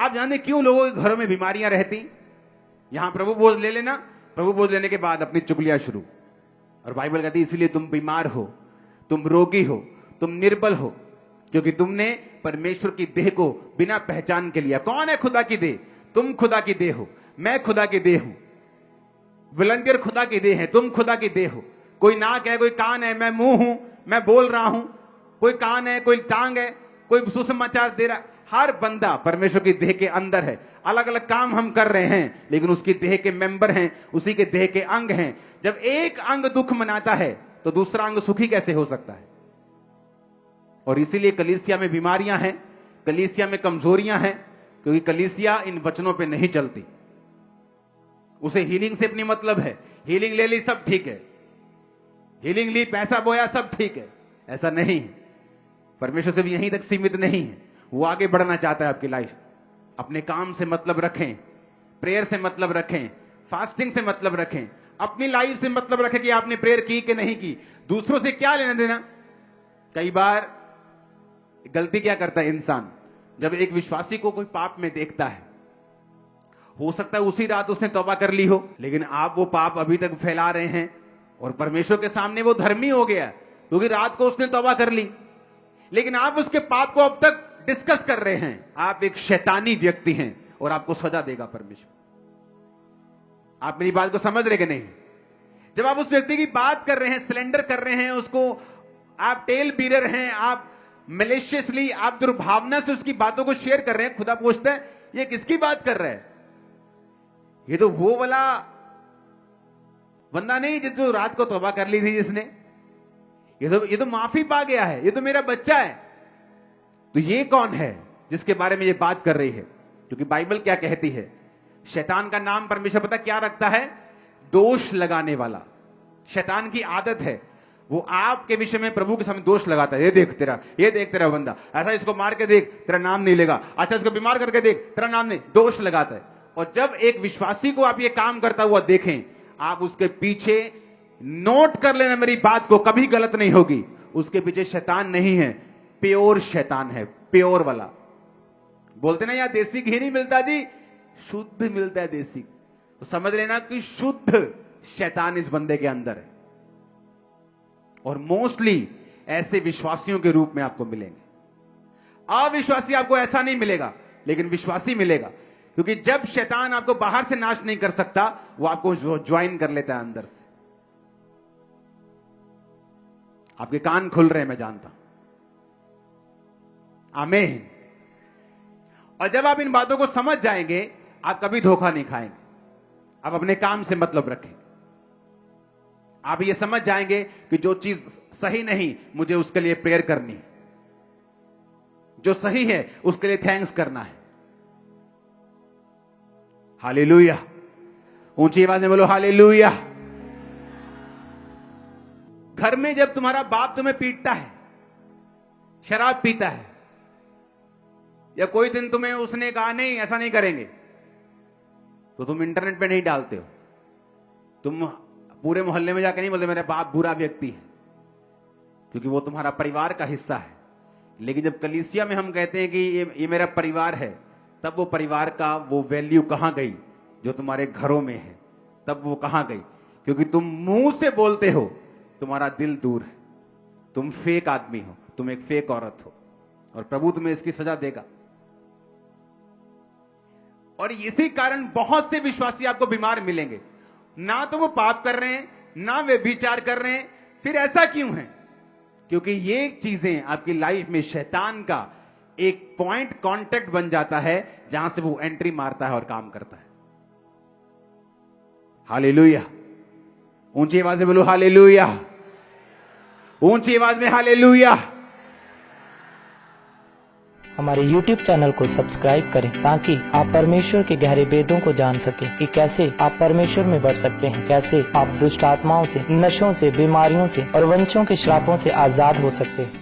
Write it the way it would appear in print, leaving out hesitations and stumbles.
आप जानते क्यों लोगों के घरों में बीमारियां रहती? यहां प्रभु बोझ ले लेना, प्रभु बोझ लेने के बाद अपनी चुगलियां शुरू। और बाइबल कहती है इसलिए तुम बीमार हो, तुम रोगी हो, तुम निर्बल हो, क्योंकि तुमने परमेश्वर की देह को बिना पहचान के लिया। कौन है खुदा की देह? तुम खुदा की देह हो, मैं खुदा की देह हूं। वॉलंटियर खुदा की देह है, तुम खुदा की देह हो। कोई नाक है, कोई कान है, मैं मुंह हूं, मैं बोल रहा हूं। कोई कान है, कोई टांग है, कोई सुसमाचार दे रहा। हर बंदा परमेश्वर की देह के अंदर है। अलग अलग काम हम कर रहे हैं, लेकिन उसकी देह के मेंबर हैं, उसी के देह के अंग हैं। जब एक अंग दुख मनाता है तो दूसरा अंग सुखी कैसे हो सकता है? और इसीलिए कलीसिया में बीमारियां हैं, कलीसिया में कमजोरियां हैं, क्योंकि कलीसिया इन वचनों पे नहीं चलती। उसे हीलिंग से अपनी मतलब है, हीलिंग ले ली सब ठीक है, हीलिंग ली पैसा बोया सब ठीक है। ऐसा नहीं है। परमेश्वर से भी यहीं तक सीमित नहीं है, वो आगे बढ़ना चाहता है आपकी लाइफ। अपने काम से मतलब रखें, प्रेयर से मतलब रखें, फास्टिंग से मतलब रखें, अपनी लाइफ से मतलब रखें कि आपने प्रेयर की कि नहीं की। दूसरों से क्या लेना देना? कई बार गलती क्या करता है इंसान, जब एक विश्वासी को कोई पाप में देखता है, हो सकता है उसी रात उसने तौबा कर ली हो, लेकिन आप वो पाप अभी तक फैला रहे हैं और परमेश्वर के सामने वो धर्मी हो गया क्योंकि रात को उसने तौबा कर ली, लेकिन आप उसके पाप को अब तक डिस्कस कर रहे हैं। आप एक शैतानी व्यक्ति हैं और आपको सजा देगा परमेश्वर। आप मेरी बात को समझ रहे कि नहीं? जब आप उस व्यक्ति की बात कर रहे हैं, सिलेंडर कर रहे हैं उसको, आप टेल बीरर हैं, आप मैलिशियसली, आप दुर्भावना से उसकी बातों को शेयर कर रहे हैं, खुदा पूछता है ये किसकी बात कर रहा है? ये तो वो वाला बंदा नहीं जो रात को तौबा कर ली थी जिसने, ये तो माफी पा गया है, ये तो मेरा बच्चा है। तो ये कौन है जिसके बारे में ये बात कर रही है? क्योंकि बाइबल क्या कहती है? शैतान का नाम परमेश्वर पता क्या रखता है? दोष लगाने वाला। शैतान की आदत है, वो आपके विषय में प्रभु के सामने दोष लगाता है। ये देख तेरा बंदा ऐसा, इसको मार के देख, तेरा नाम नहीं लेगा। अच्छा, इसको बीमार करके देख, तेरा नाम नहीं। दोष लगाता है। और जब एक विश्वासी को आप ये काम करता हुआ देखें, आप उसके पीछे नोट कर लेना, मेरी बात को कभी गलत नहीं होगी। उसके पीछे शैतान नहीं है, प्योर शैतान है, प्योर वाला। बोलते ना यार देसी घी नहीं मिलता जी, शुद्ध मिलता है देसी। तो समझ लेना कि शुद्ध शैतान इस बंदे के अंदर है। और मोस्टली ऐसे विश्वासियों के रूप में आपको मिलेंगे। अविश्वासी आपको ऐसा नहीं मिलेगा, लेकिन विश्वासी मिलेगा। क्योंकि जब शैतान आपको बाहर से नाश नहीं कर सकता, वो आपको ज्वाइन कर लेता है अंदर से। आपके कान खुल रहे हैं, मैं जानता हूं। आमीन। और जब आप इन बातों को समझ जाएंगे, आप कभी धोखा नहीं खाएंगे। आप अपने काम से मतलब रखेंगे। आप ये समझ जाएंगे कि जो चीज सही नहीं, मुझे उसके लिए प्रेयर करनी है। जो सही है उसके लिए थैंक्स करना है। हालेलुया। ऊंची आवाज में बोलो हालेलुया। घर में जब तुम्हारा बाप तुम्हें पीटता है, शराब पीता है, या कोई दिन तुम्हें उसने कहा नहीं ऐसा नहीं करेंगे, तो तुम इंटरनेट पे नहीं डालते हो। तुम पूरे मोहल्ले में जाकर नहीं बोलते मेरा बाप बुरा व्यक्ति है, क्योंकि वो तुम्हारा परिवार का हिस्सा है। लेकिन जब कलीसिया में हम कहते हैं कि ये मेरा परिवार है, तब वो परिवार का वो वैल्यू कहां गई जो तुम्हारे घरों में है? तब वो कहां गई? क्योंकि तुम मुंह से बोलते हो, तुम्हारा दिल दूर है। तुम फेक आदमी हो, तुम एक फेक औरत हो, और प्रभु तुम्हें इसकी सजा देगा। और इसी कारण बहुत से विश्वासी आपको बीमार मिलेंगे। ना तो वो पाप कर रहे हैं, ना वे विचार कर रहे हैं। फिर ऐसा क्यों है? क्योंकि ये चीजें आपकी लाइफ में शैतान का एक पॉइंट कांटेक्ट बन जाता है, जहां से वो एंट्री मारता है और काम करता है। हालेलुया। ऊंची आवाज में बोलो हालेलुया। ऊंची आवाज में हालेलुया। हमारे YouTube चैनल को सब्सक्राइब करें ताकि आप परमेश्वर के गहरे वेदों को जान सकें कि कैसे आप परमेश्वर में बढ़ सकते हैं, कैसे आप दुष्ट आत्माओं से, नशों से, बीमारियों से और वंशों के श्रापों से आजाद हो सकते हैं।